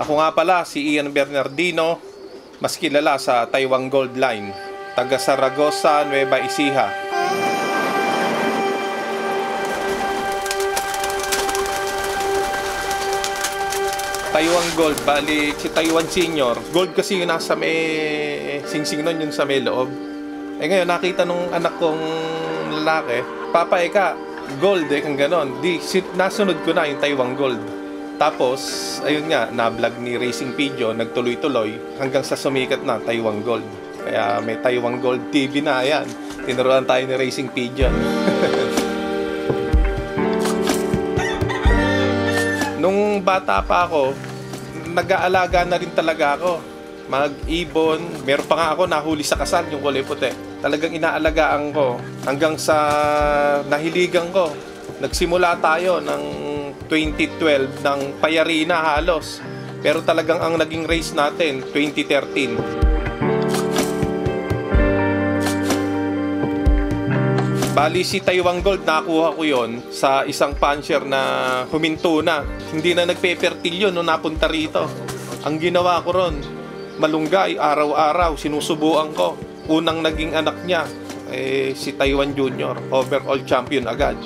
Ako nga pala si Ian Bernardino, mas kilala sa Taiwan Gold Line, taga Saragossa, Nueva Ecija. Taiwan Gold, bali si Taiwan Senior. Gold kasi yung nasa may singsing nun, yun sa may loob. Ngayon nakita nung anak kong lalaki, Papa Eka, gold kung ganon. Nasunod ko na yung Taiwan Gold. Tapos, ayun nga, na-vlog ni Racing Pigeon, nagtuloy-tuloy hanggang sa sumikat na Taiwan Gold. Kaya may Taiwan Gold TV na, ayan. Tinuruan tayo ni Racing Pigeon. Nung bata pa ako, nag-aalaga na rin talaga ako. Mag-ibon, meron pa nga ako nahuli sa kasal, yung kulay puti. Talagang inaalagaan ko hanggang sa nahiligan ko. Nagsimula tayo ng 2012 ng Payarina halos. Pero talagang ang naging race natin 2013. Bali si Taiwan Gold, nakuha ko yon sa isang puncher na huminto na. Hindi na nagpe-fertil yun nung napunta rito. Ang ginawa ko ron, malunggay, araw-araw, sinusubuan ko. Unang naging anak niya, si Taiwan Junior, overall champion agad.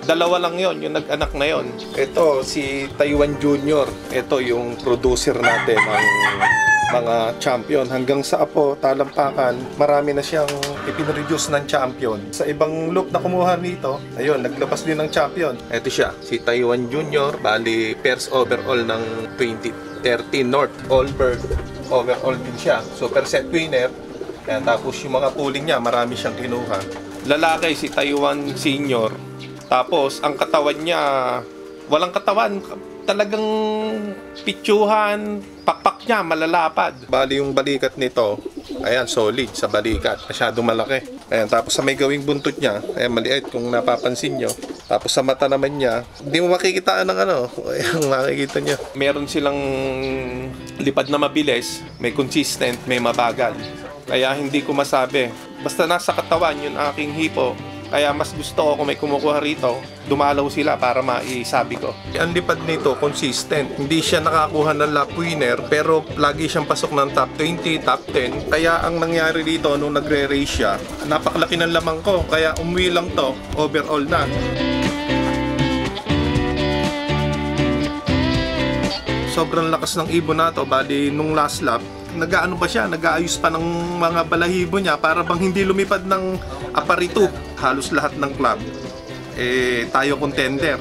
Dalawa lang yon, yung nag-anak na yon. Ito, si Taiwan Junior. Ito yung producer natin ng mga champion. Hanggang sa Apo, Talampakan, marami na siyang ipinroduce ng champion. Sa ibang loop na kumuha nito, ayun, naglabas din ng champion. Ito siya, si Taiwan Junior. Bali, first overall ng 2013 North Allbird. Overall din siya. Super set winner. Kaya tapos yung mga pooling niya, marami siyang kinuha. Lalaki, si Taiwan Senior. Tapos, ang katawan niya, walang katawan. Talagang pitsuhan, pakpak niya, malalapad. Bali yung balikat nito, ayan, solid sa balikat. Masyadong malaki. Ayan, tapos sa may gawing buntot niya, ayan, maliit kung napapansin nyo. Tapos sa mata naman niya, hindi mo makikitaan ng ano. Ayan, makikita niyo. Meron silang lipad na mabilis, may consistent, may mabagal. Kaya hindi ko masabi. Basta nasa katawan yung aking hipo. Kaya mas gusto ko kung may kumukuha rito, dumalaw sila para maisabi ko. Ang lipad nito, consistent. Hindi siya nakakuha ng lap winner, pero lagi siyang pasok ng top 20, top 10. Kaya ang nangyari dito nung nagre-race siya, napakalaki ng lamang ko. Kaya umuwi lang to, overall na. Sobrang lakas ng ibon na to. Bali, nung last lap, nag-aano pa siya, nag-aayos pa ng mga balahibo niya para bang hindi lumipad ng aparito. Halos lahat ng club, tayo contender.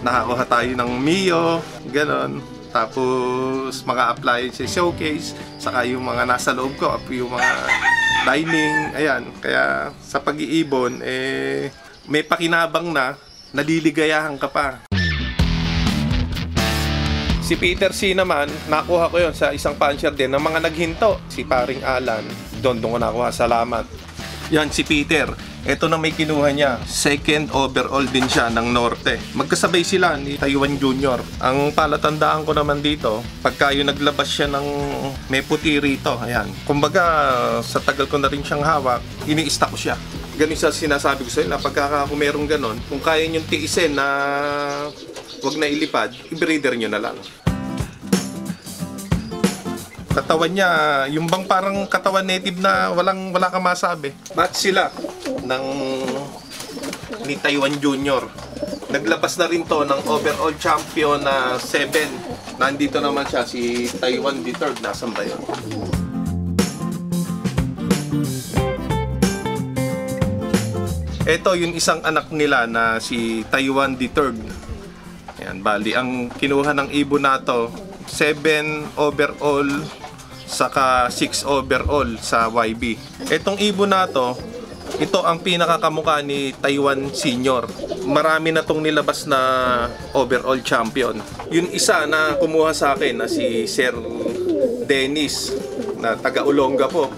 Nakakuha tayo ng Mio, ganon. Tapos mga appliances showcase, saka yung mga nasa loob ko, yung mga dining, ayan. Kaya sa pag-iibon, may pakinabang na, naliligayahan ka pa. Si Peter C naman, nakuha ko yon sa isang puncher din ng mga naghinto. Si paring Alan, doon ko nakuha, salamat. Yan si Peter, ito na may kinuha niya. Second overall din siya ng Norte. Magkasabay sila ni Taiwan Junior. Ang palatandaan ko naman dito, pagka yung naglabas siya ng may puti rito, ayan. Kumbaga, sa tagal ko na rin siyang hawak, ini-stack ko siya. Ganun sa sinasabi ko sa inyo, pagka kung merong ganon, kung kaya niyong tiisin na wag na ilipad, i-breeder nyo na lang. Katawan niya, yung bang parang katawan native na wala kang masabi. Match sila ng ni Taiwan Junior. Naglabas na rin to ng overall champion na 7. Nandito naman siya, si Taiwan the third. Nasaan ba yun? Ito yung isang anak nila na si Taiwan the third. Ayan, bali, ang kinuha ng ibon na to, 7 overall, saka 6 overall sa YB. Itong ibon na to, ito ang pinakakamukha ni Taiwan Senior. Marami na tong nilabas na overall champion. Yung isa na kumuha sa akin na si Sir Dennis na taga Olonga po.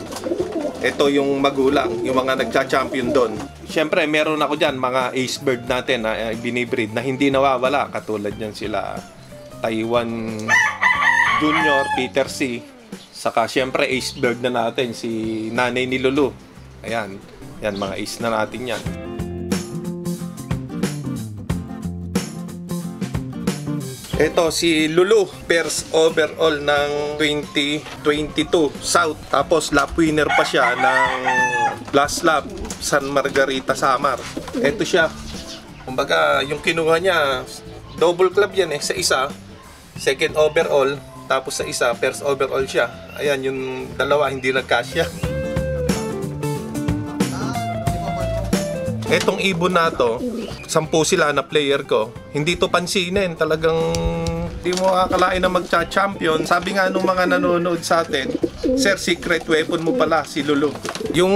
Ito yung magulang, yung mga nagcha-champion doon. Siyempre, meron ako dyan mga ace bird natin na binibreed na hindi nawawala. Katulad yan sila Taiwan Junior, Peter C. Saka siyempre ace bird na natin si Nanay ni Lulu. Ayan, yan mga ace na natin yan. Ito si Lulu, first overall ng 2022 South. Tapos lap winner pa siya ng last lap San Margarita Samar. Ito siya. Kumbaga yung kinuha niya, double club yan sa isa, second overall, tapos sa isa first overall siya. Ayan, yung dalawa hindi nagkasya. Etong ibon na to, 10 sila na player ko. Hindi to pansinin, talagang di mo akalain na magcha-champion. Sabi nga nung mga nanonood sa atin, Sir, secret weapon mo pala si Lulu. Yung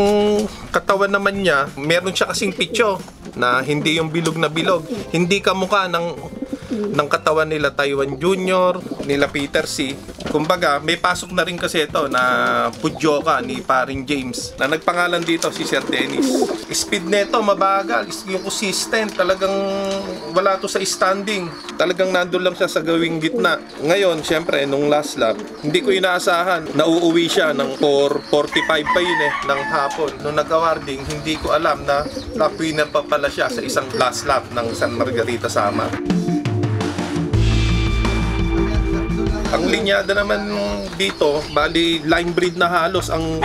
katawan naman niya, meron siya kasing pityo na hindi yung bilog na bilog. Hindi kamukha ng katawan nila Taiwan Junior, nila Peter C. Kumbaga, may pasok na rin kasi ito na Pudyoka ni paring James na nagpangalan dito si Sir Dennis. Speed nito mabagal, yung consistent, talagang wala to sa standing. Talagang nandun lang siya sa gawing gitna. Ngayon, syempre, nung last lap, hindi ko inaasahan na uuwi siya ng 4:45 pa yun ng hapon. Nung nag-awarding, hindi ko alam na lap winner pa pala siya sa isang last lap ng San Margarita Samar. Ang linyada naman dito, bali line breed na halos ang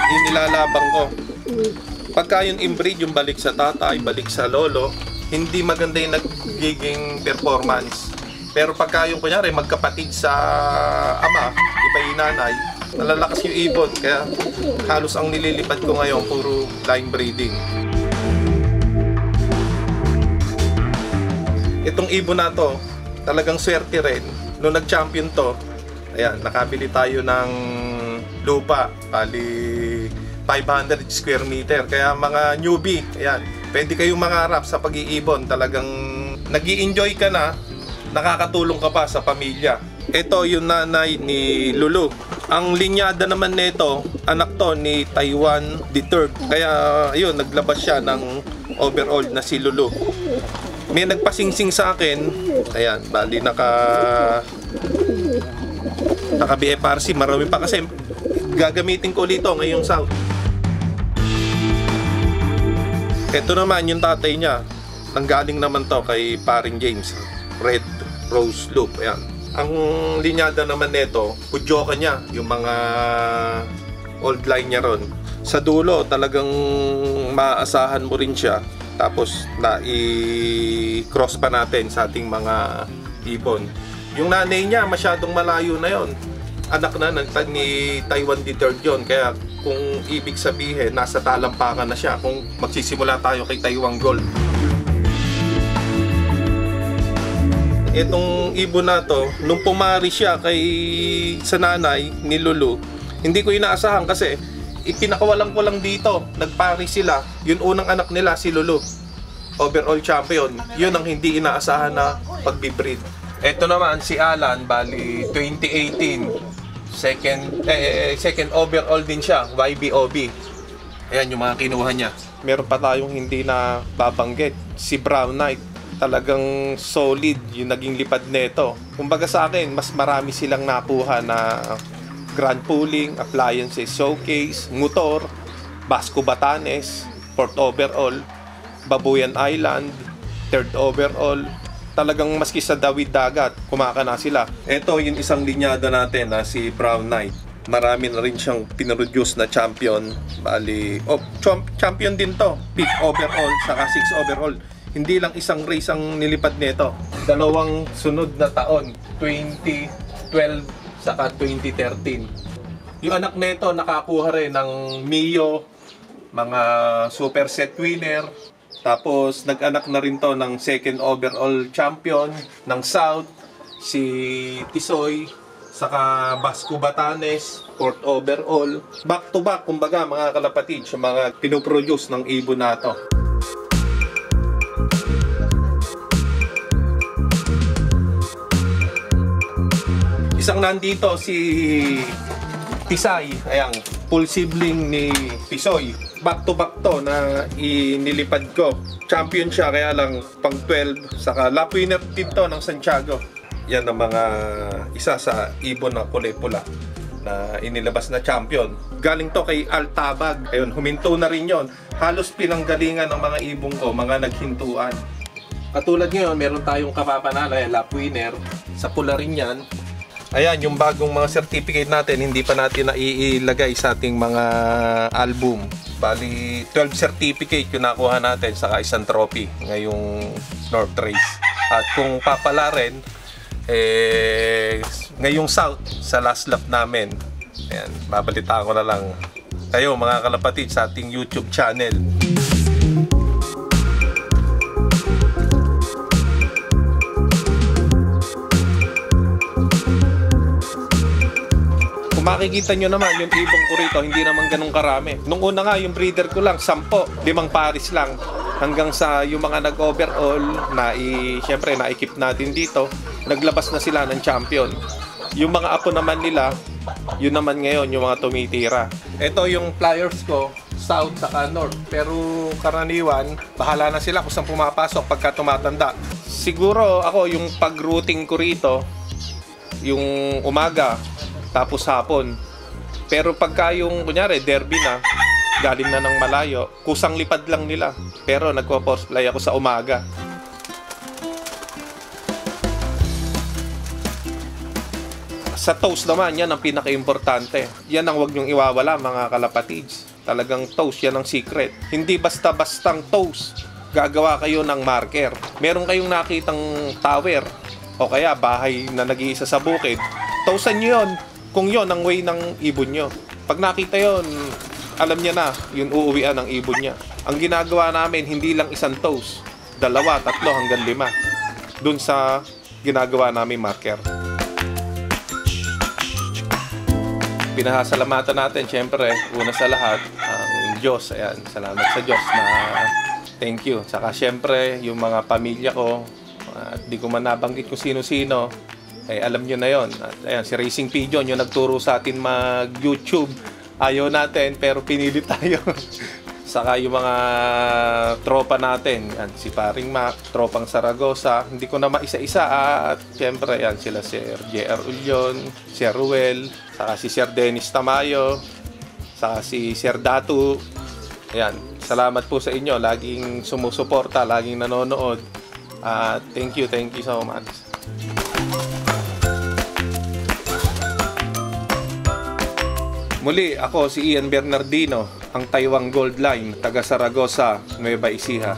inilalabang ko. Pagka yung inbreed, yung balik sa tatay, balik sa lolo, hindi maganda yung nagiging performance. Pero pagka yung kunyari magkapatid sa ama, iba yung nanay, nalalakas yung ibon. Kaya halos ang nililipad ko ngayon, puro line breeding. Itong ibon na to, talagang swerte rin. Nung nag-champion to, ayan, nakabili tayo ng lupa, bali 500 square meter. Kaya mga newbie, ayan, pwede kayong mangarap sa pag-iibon. Talagang nag-i-enjoy ka na, nakakatulong ka pa sa pamilya. Ito yung nanay ni Lulu. Ang linyada naman nito, anak to ni Taiwan III. Kaya yun, naglabas siya ng overall na si Lulu. May nagpasingsing sa akin, ayan, bali naka BFRC, marami pa kasi gagamitin ko ulit ngayong South. Ito naman yung tatay niya, nanggaling naman to kay paring James, Red Rose Loop, ayan. Ang linyada naman nito, Pudyoka niya, yung mga old line niya ron. Sa dulo, talagang maaasahan mo rin siya. Tapos na i-cross pa natin sa ating mga ibon. Yung nanay niya masyadong malayo na yon. Anak na ni Taiwan III yun. Kaya kung ibig sabihin nasa talampakan na siya kung magsisimula tayo kay Taiwan Gold. Itong ibon na to, nung pumari siya sa nanay ni Lulu, hindi ko inaasahan kasi ipinakawalan ko lang dito, nagpari sila. Yung unang anak nila si Lulu, overall champion. Yun ang hindi inaasahan na pagbibreed. Ito naman si Alan, bali 2018, second overall din siya, YBOB. Ayan yung mga kinuha niya. Meron pa tayong hindi na babanggit, si Brown Knight. Talagang solid yung naging lipad nito. Kumbaga sa akin, mas marami silang nakuha na Grand Pooling, Appliances Showcase, Motor, Basco Batanes, 4th overall, Babuyan Island, 3rd overall. Talagang maski sa Dawid Dagat, kumakana sila. Ito yung isang linyada natin na si Brown Knight. Marami na rin siyang pinroduce na champion. Bali, champion din to. 5th overall, saka 6th overall. Hindi lang isang race ang nilipad nito. Dalawang sunod na taon, 2012 saka 2013. Yung anak nito nakakuha rin ng Mio, mga super set winner. Tapos nag-anak na rin to ng second overall champion ng South, si Tisoy, saka Basco Batanes, 4th overall. Back to back, kumbaga mga kalapatid, sa mga pinoproduce ng ibon na to. Isang nandito si Tisay, ayan, full sibling ni Tisoy. Back to back to na inilipad ko. Champion siya, kaya lang pang 12, saka lap winner din to ng Santiago. Yan ang mga isa sa ibon na kulay pula na inilabas na champion. Galing to kay Altabag. Ayun, huminto na rin yon. Halos pinanggalingan ng mga ibong ko, mga naghintuan. Katulad ngayon, meron tayong kapapanala, lap winner, Sa pula rin yan. Ayan, yung bagong mga certificate natin, hindi pa natin naiilagay sa ating mga album. Bali, 12 certificate yung nakuha natin sa isang trophy ngayong North Race. At kung papala rin, ngayong South, sa last lap namin. Ayan, babalitaan ko na lang kayo mga kalapatid sa ating YouTube channel. Kung makikita nyo naman yung ibong ko rito, hindi naman ganun karami. Nung una nga, yung breeder ko lang, 10, 5 pares lang. Hanggang sa yung mga nag-overall, syempre na-equip natin dito, naglabas na sila ng champion. Yung mga apo naman nila, yun naman ngayon, yung mga tumitira. Ito yung flyers ko, South saka North. Pero karaniwan, bahala na sila kung saan pumapasok pagka tumatanda. Siguro ako, yung pag-routing ko rito, yung umaga, tapos hapon. Pero pagka yung, kunyari, derby na, galing na ng malayo, kusang lipad lang nila. Pero nagpo-post fly ako sa umaga. Sa toast naman, yan ang pinaka-importante. Yan ang huwag niyong iwawala, mga kalapatids. Talagang toast, yan ang secret. Hindi basta-bastang toast. Gagawa kayo ng marker. Meron kayong nakitang tower o kaya bahay na nag-iisa sa bukid. Toastan niyo yun. Kung yon ang way ng ibon nyo. Pag nakita yon, alam niya na, yun uuwian ng ibon niya. Ang ginagawa namin, hindi lang isang toast. 2, 3, hanggang 5. Dun sa ginagawa namin marker. Pinasasalamatan natin, syempre, una sa lahat, ang Diyos. Ayan, salamat sa Diyos na thank you. Saka syempre, yung mga pamilya ko, at di ko man nabanggit kung sino-sino, alam nyo na yon. At ayan, si Racing Pigeon yung nagturo sa atin mag-YouTube. Ayaw natin, pero pinili tayo. Saka yung mga tropa natin. Yan, si Paring Mac, tropang Saragosa. Hindi ko na maisa-isa. At syempre, yan, sila Sir J.R. Ulyon, Sir Ruel, saka si Sir Dennis Tamayo, saka si Sir Datu. Ayan, salamat po sa inyo. Laging sumusuporta, laging nanonood. Thank you so much. Muli, ako si Ian Bernardino, ang Taiwan Gold Line, taga Saragosa, Nueva Ecija.